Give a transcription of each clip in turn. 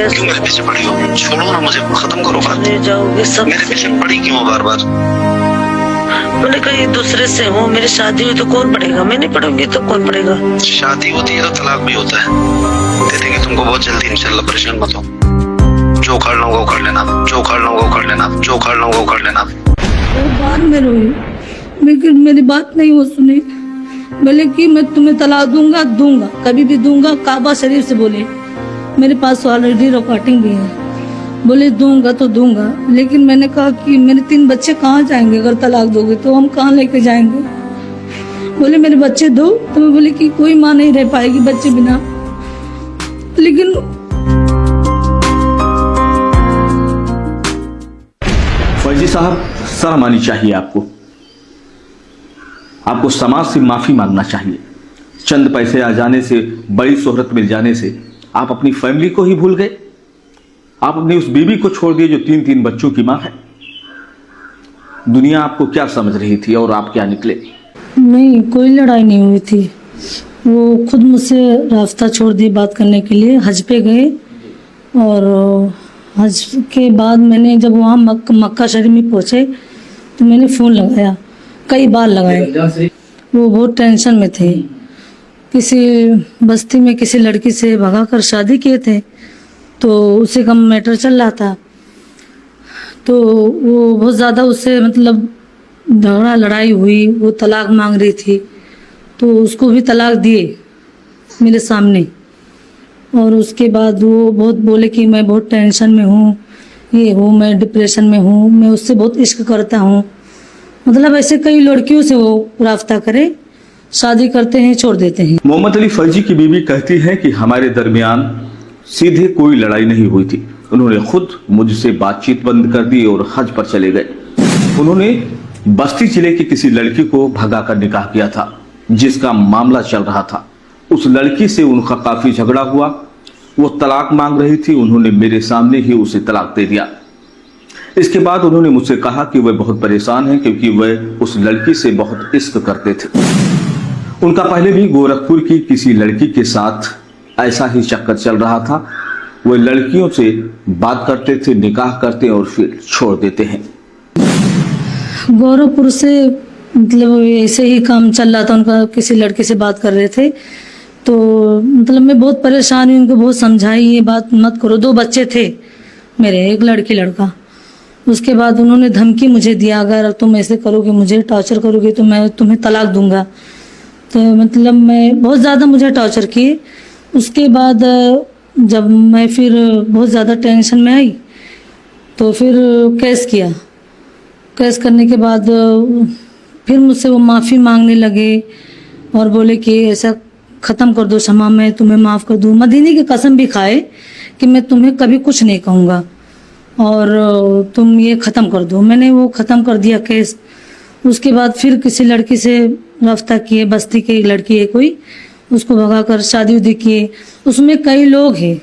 Case. क्यों मेरे पीछे पड़ी हो? छोड़ो ना मुझे, खत्म करो बात। ले जाओगे सब। मेरे पीछे पड़ी क्यों हो बार बार? मैंने कहीं दूसरे से हूँ, मेरी शादी हुई तो कौन पढ़ेगा? मैं नहीं पढ़ूंगी तो कौन पढ़ेगा? शादी होती है तो तलाक भी होता है। दे देंगे तुमको बहुत जल्दी इंशाल्लाह, परेशान मत हो। जो उखाड़ना होगा उखाड़ लेना, जो उखाड़ना होगा उखाड़ लेना, जो उखाड़ना होगा उखाड़ लेना। बाद में रोई, लेकिन मेरी बात नहीं वो सुनी। बोले कि मैं तुम्हें तलाक दूंगा, कभी भी दूंगा। काबा शरीफ से बोले, मेरे पास ऑलरेडी रिकॉर्डिंग भी है। बोले दूंगा तो दूंगा, लेकिन मैंने कहा कि मेरे 3 बच्चे कहाँ जाएंगे? अगर तलाक दोगे तो हम कहाँ लेके जाएंगे? बोले मेरे बच्चे दो। तो मैं बोली कि कोई माँ नहीं रह पाएगी बच्चे बिना। लेकिन फौजी साहब, शर्म आनी चाहिए आपको समाज से माफी मांगना चाहिए। चंद पैसे आ जाने से, बड़ी शोहरत मिल जाने से आप अपनी फैमिली को ही भूल गए। आप अपनी उस बीवी को छोड़ दिए जो 3 बच्चों की मां है। दुनिया आपको क्या समझ रही थी और आप क्या निकले? नहीं, कोई लड़ाई नहीं हुई थी। वो खुद मुझसे रास्ता छोड़ दिए बात करने के लिए। हज पे गए और हज के बाद मैंने जब वहाँ मक्का शरीफ में पहुँचे तो मैंने फ़ोन लगाया, कई बार लगाया। वो बहुत टेंशन में थे। किसी बस्ती में किसी लड़की से भगा कर शादी किए थे, तो उसी का मैटर चल रहा था। तो वो बहुत ज़्यादा उससे मतलब झगड़ा लड़ाई हुई। वो तलाक मांग रही थी, तो उसको भी तलाक दिए मेरे सामने। और उसके बाद वो बहुत बोले कि मैं बहुत टेंशन में हूँ, ये हूँ, मैं डिप्रेशन में हूँ, मैं उससे बहुत इश्क करता हूँ। मतलब ऐसे कई लड़कियों से वो रास्ता करे, शादी करते हैं, छोड़ देते हैं। मोहम्मद अली फर्जी की बीवी कहती है कि हमारे दरमियान सीधे कोई लड़ाई नहीं हुई थी। उन्होंने खुद मुझसे बातचीत बंद कर दी और हज पर चले गए। उन्होंने बस्ती जिले की किसी लड़की को भगाकर निकाह किया था, जिसका मामला चल रहा था। उस लड़की से उनका काफी झगड़ा हुआ। वो तलाक मांग रही थी, उन्होंने मेरे सामने ही उसे तलाक दे दिया। इसके बाद उन्होंने मुझसे कहा कि वह बहुत परेशान है क्योंकि वह उस लड़की से बहुत इश्क करते थे। उनका पहले भी गोरखपुर की किसी लड़की के साथ ऐसा ही चक्कर चल रहा था। वह लड़कियों से बात करते थे, निकाह करते और फिर छोड़ देते हैं। गोरखपुर से मतलब ऐसे ही काम चल रहा था उनका, किसी लड़के से बात कर रहे थे। तो मतलब मैं बहुत परेशान हुई, उनको बहुत समझाई ये बात मत करो। 2 बच्चे थे मेरे, एक लड़की लड़का। उसके बाद उन्होंने धमकी मुझे दिया, अगर तुम ऐसे करोगे, मुझे टॉर्चर करोगे तो मैं तुम्हें तलाक दूंगा। तो मतलब मैं बहुत ज़्यादा मुझे टॉर्चर किए। उसके बाद जब मैं फिर बहुत ज़्यादा टेंशन में आई तो फिर केस किया। केस करने के बाद फिर मुझसे वो माफ़ी मांगने लगे और बोले कि ऐसा ख़त्म कर दो शमा, मैं तुम्हें माफ़ कर दूँ। मदीने की कसम भी खाए कि मैं तुम्हें कभी कुछ नहीं कहूँगा और तुम ये ख़त्म कर दो। मैंने वो ख़त्म कर दिया केस। उसके बाद फिर किसी लड़की से रास्ता किए, बस्ती की एक लड़की है कोई, उसको भगाकर शादी उदी किए। उसमें कई लोग हैं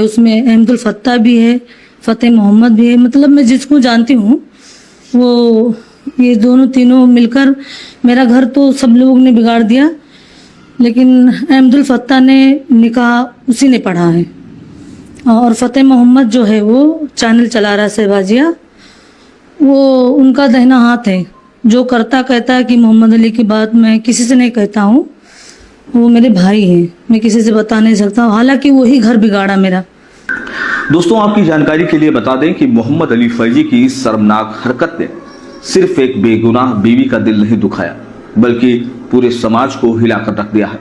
उसमें अहमदुल फत्ता भी है, फ़तेह मोहम्मद भी है। मतलब मैं जिसको जानती हूँ वो ये दोनों तीनों मिलकर मेरा घर तो सब लोगों ने बिगाड़ दिया। लेकिन अहमदुल फत्ता ने निकाह उसी ने पढ़ा है और फ़तेह मोहम्मद जो है वो चैनल चला रहा है शहबाजिया, वो उनका दाहिना हाथ है। जो करता कहता है कि मोहम्मद अली की बात मैं किसी से नहीं कहता हूँ, वो मेरे भाई हैं, मैं किसी से बता नहीं सकता। हालांकि वही घर बिगाड़ा मेरा। दोस्तों, आपकी जानकारी के लिए बता दें कि मोहम्मद अली फर्जी की इस शर्मनाक हरकत ने सिर्फ एक बेगुनाह बीवी का दिल नहीं दुखाया, बल्कि पूरे समाज को हिलाकर रख दिया है।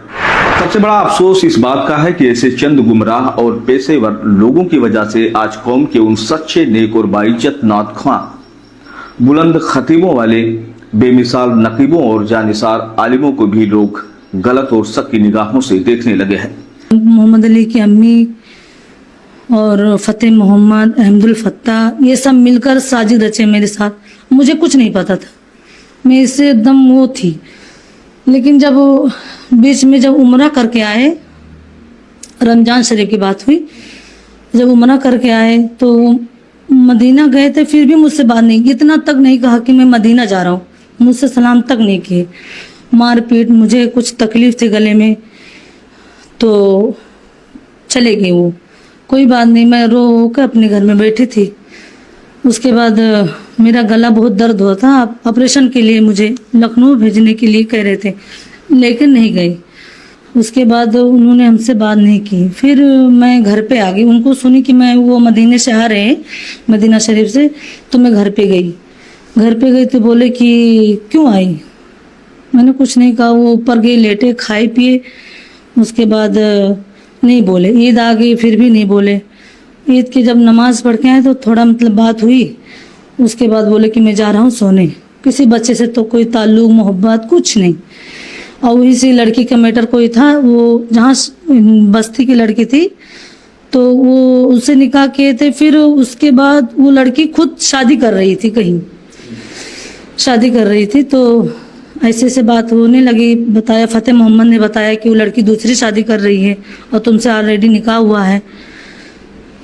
सबसे बड़ा अफसोस इस बात का है कि ऐसे चंद गुमराह और पेशेवर लोगों की वजह से आज कौम के उन सच्चे, नेक और बाइज्जत नात ख्वां, बुलंद खतीबों वाले बेमिसाल नकीबों और जानिसार आलिमों को भी लोग गलत और शक की निगाहों से देखने लगे हैं। मोहम्मद अली की अम्मी और फ़तेह मोहम्मद, अहमदुल फत्ता, ये सब मिलकर साजिद रचे मेरे साथ। मुझे कुछ नहीं पता था, मैं इससे एकदम वो थी। लेकिन जब बीच में जब उम्रा करके आए, रमज़ान शरीफ की बात हुई, जब उम्रा करके आए तो मदीना गए थे, फिर भी मुझसे बात नहीं की। इतना तक नहीं कहा कि मैं मदीना जा रहा हूँ, मुझसे सलाम तक नहीं किए। मार पीट, मुझे कुछ तकलीफ थी गले में तो चले गए वो। कोई बात नहीं, मैं रो कर अपने घर में बैठी थी। उसके बाद मेरा गला बहुत दर्द हुआ था, ऑपरेशन के लिए मुझे लखनऊ भेजने के लिए कह रहे थे, लेकिन नहीं गई। उसके बाद उन्होंने हमसे बात नहीं की। फिर मैं घर पे आ गई, उनको सुनी कि मैं वो मदीने से आ रहे हैं, मदीना शरीफ से, तो मैं घर पे गई। घर पे गई तो बोले कि क्यों आई? मैंने कुछ नहीं कहा। वो ऊपर गए, लेटे, खाए पिए। उसके बाद नहीं बोले। ईद आ गई, फिर भी नहीं बोले। ईद की जब नमाज पढ़ के आए तो थोड़ा मतलब बात हुई। उसके बाद बोले कि मैं जा रहा हूँ सोने। किसी बच्चे से तो कोई ताल्लुक मोहब्बत कुछ नहीं। और वही सी लड़की का मैटर कोई था, वो जहाँ बस्ती की लड़की थी, तो वो उससे निकाह किए थे। फिर उसके बाद वो लड़की खुद शादी कर रही थी, कहीं शादी कर रही थी। तो ऐसे से बात होने लगी। बताया, फतेह मोहम्मद ने बताया कि वो लड़की दूसरी शादी कर रही है और तुमसे ऑलरेडी निकाह हुआ है।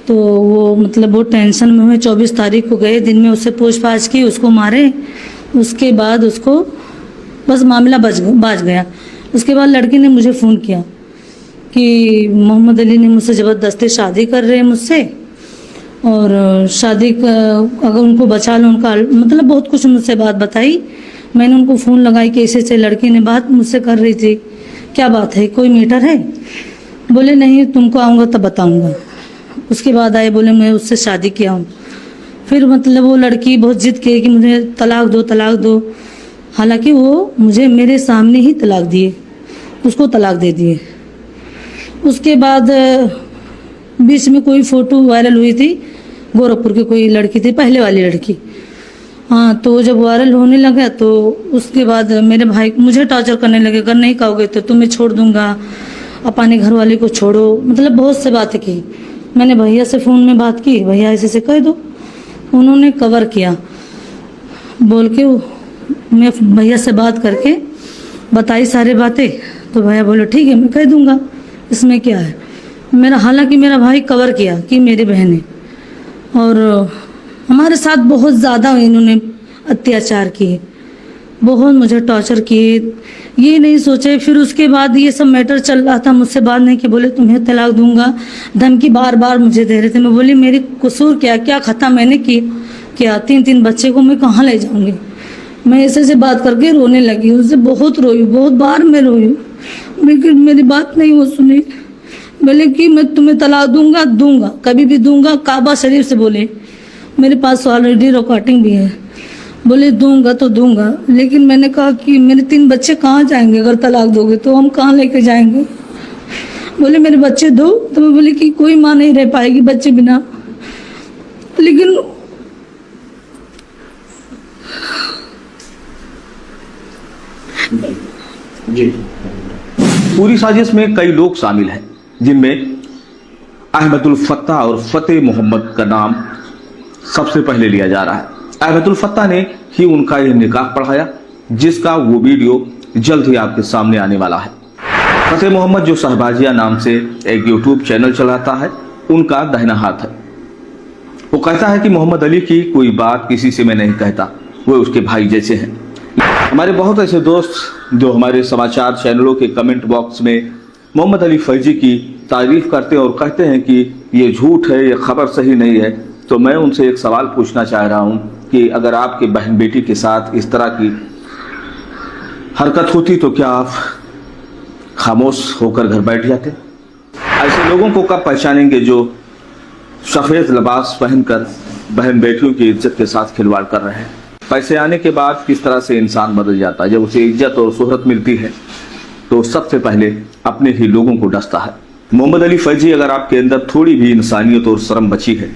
तो वो मतलब वो टेंशन में हुए। 24 तारीख को गए, दिन में उससे पूछताछ की, उसको मारे। उसके बाद उसको बस मामला बाज गया। उसके बाद लड़की ने मुझे फ़ोन किया कि मोहम्मद अली ने मुझसे ज़बरदस्ती शादी कर रहे हैं मुझसे, और शादी का अगर उनको बचा लो, उनका मतलब बहुत कुछ मुझसे बात बताई। मैंने उनको फ़ोन लगाई कि ऐसे लड़की ने बात मुझसे कर रही थी, क्या बात है, कोई मैटर है? बोले नहीं, तुमको आऊँगा तब बताऊँगा। उसके बाद आए, बोले मैं उससे शादी किया हूँ। फिर मतलब वो लड़की बहुत जिद की कि मुझे तलाक दो, तलाक दो। हालांकि वो मुझे मेरे सामने ही तलाक दिए, उसको तलाक दे दिए। उसके बाद बीच में कोई फ़ोटो वायरल हुई थी, गोरखपुर की कोई लड़की थी, पहले वाली लड़की। हाँ, तो जब वायरल होने लगा तो उसके बाद मेरे भाई मुझे टॉर्चर करने लगे, अगर नहीं कहोगे तो तुम्हें छोड़ दूंगा, अपने घर वाले को छोड़ो। मतलब बहुत से बातें की। मैंने भैया से फ़ोन में बात की, भैया ऐसे से कह दो। उन्होंने कवर किया बोल के। मैं भैया से बात करके बताई सारी बातें, तो भैया बोले ठीक है मैं कह दूंगा, इसमें क्या है। हालांकि मेरा भाई कवर किया कि मेरी बहन है, और हमारे साथ बहुत ज़्यादा इन्होंने अत्याचार किए, बहुत मुझे टॉर्चर किए। ये नहीं सोचे। फिर उसके बाद ये सब मैटर चल रहा था, मुझसे बात नहीं कि बोले तुम्हें तलाक दूंगा, धमकी बार बार मुझे दे रहे थे। मैं बोली मेरी कसूर क्या, क्या खता मैंने की क्या? 3 बच्चे को मैं कहाँ ले जाऊंगी? मैं ऐसे से बात करके रोने लगी। उससे बहुत रोई, बहुत बार मैं रोई, लेकिन मेरी बात नहीं वो सुनी। बोले कि मैं तुम्हें तलाक दूंगा, कभी भी दूंगा, काबा शरीफ से बोले। मेरे पास ऑलरेडी रिकॉर्डिंग भी है। बोले दूंगा तो दूंगा, लेकिन मैंने कहा कि मेरे 3 बच्चे कहाँ जाएंगे? अगर तलाक दोगे तो हम कहाँ लेके जाएंगे? बोले मेरे बच्चे दो। तो मैं बोली कि कोई माँ नहीं रह पाएगी बच्चे बिना। लेकिन जी, पूरी साजिश में कई लोग शामिल हैं, जिनमें अहमदुल फत्ता और फतेह मोहम्मद का नाम सबसे पहले लिया जा रहा है। अहमदुल फत्ता ने ही उनका यह निकाह पढ़ाया, जिसका वो वीडियो जल्द ही आपके सामने आने वाला है। फतेह मोहम्मद जो शहबाजिया नाम से एक यूट्यूब चैनल चलाता है, उनका दाहिना हाथ है। वो कहता है कि मोहम्मद अली की कोई बात किसी से मैं नहीं कहता, वो उसके भाई जैसे हैं। हमारे बहुत ऐसे दोस्त जो हमारे समाचार चैनलों के कमेंट बॉक्स में मोहम्मद अली फैजी की तारीफ करते हैं और कहते हैं कि ये झूठ है, ये खबर सही नहीं है। तो मैं उनसे एक सवाल पूछना चाह रहा हूं कि अगर आपके बहन बेटी के साथ इस तरह की हरकत होती तो क्या आप खामोश होकर घर बैठ जाते? ऐसे लोगों को कब पहचानेंगे जो सफ़ेद लिबास पहनकर बहन बेटियों की इज्जत के साथ खिलवाड़ कर रहे हैं? पैसे आने के बाद किस तरह से इंसान बदल जाता है। जब उसे इज्जत और शोहरत मिलती है तो सबसे पहले अपने ही लोगों को डसता है। मोहम्मद अली फैजी, अगर आपके अंदर थोड़ी भी इंसानियत और शर्म बची है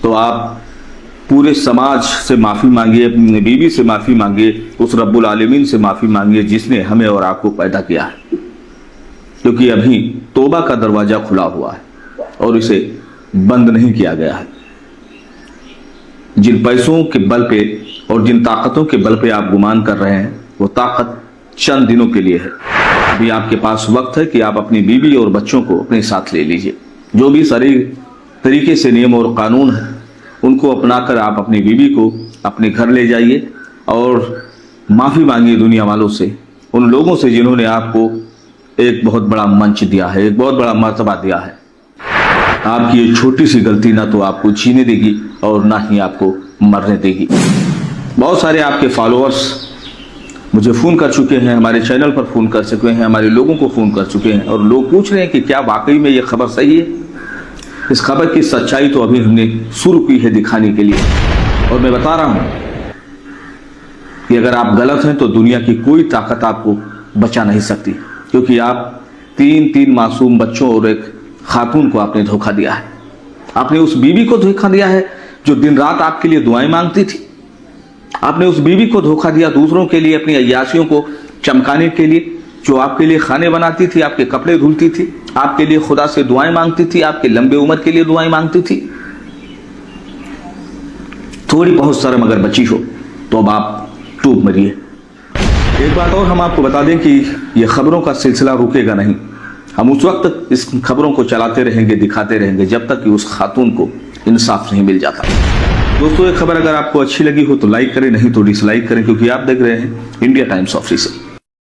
तो आप पूरे समाज से माफ़ी मांगिए, अपनी बीवी से माफ़ी मांगिए, उस रब्बुल आलमीन से माफ़ी मांगिए जिसने हमें और आपको पैदा किया है, क्योंकि अभी तौबा का दरवाज़ा खुला हुआ है और इसे बंद नहीं किया गया है। जिन पैसों के बल पे और जिन ताकतों के बल पे आप गुमान कर रहे हैं, वो ताकत चंद दिनों के लिए है। अभी आपके पास वक्त है कि आप अपनी बीवी और बच्चों को अपने साथ ले लीजिए। जो भी सारे तरीके से नियम और कानून है उनको अपनाकर आप अपनी बीवी को अपने घर ले जाइए और माफ़ी मांगिए दुनिया वालों से, उन लोगों से जिन्होंने आपको एक बहुत बड़ा मंच दिया है, एक बहुत बड़ा मर्तबा दिया है। आपकी ये छोटी सी गलती ना तो आपको जीने देगी और ना ही आपको मरने देगी। बहुत सारे आपके फॉलोअर्स मुझे फ़ोन कर चुके हैं, हमारे चैनल पर फ़ोन कर चुके हैं, हमारे लोगों को फ़ोन कर चुके हैं और लोग पूछ रहे हैं कि क्या वाकई में ये खबर सही है। इस खबर की सच्चाई तो अभी हमने शुरू की है दिखाने के लिए, और मैं बता रहा हूं कि अगर आप गलत हैं तो दुनिया की कोई ताकत आपको बचा नहीं सकती, क्योंकि आप तीन मासूम बच्चों और एक खातून को आपने धोखा दिया है। आपने उस बीवी को धोखा दिया है जो दिन रात आपके लिए दुआएं मांगती थी। आपने उस बीवी को धोखा दिया दूसरों के लिए, अपनी अय्याशियों को चमकाने के लिए, जो आपके लिए खाने बनाती थी, आपके कपड़े धुलती थी, आपके लिए खुदा से दुआएं मांगती थी, आपके लंबे उम्र के लिए दुआएं मांगती थी। थोड़ी बहुत शर्म अगर बची हो तो अब आप डूब मरिए। एक बात और हम आपको बता दें कि यह खबरों का सिलसिला रुकेगा नहीं। हम उस वक्त तक इस खबरों को चलाते रहेंगे, दिखाते रहेंगे जब तक कि उस खातून को इंसाफ नहीं मिल जाता। दोस्तों, ये खबर अगर आपको अच्छी लगी हो तो लाइक करें, नहीं तो डिसलाइक करें, क्योंकि आप देख रहे हैं इंडिया टाइम्स ऑफिशियल।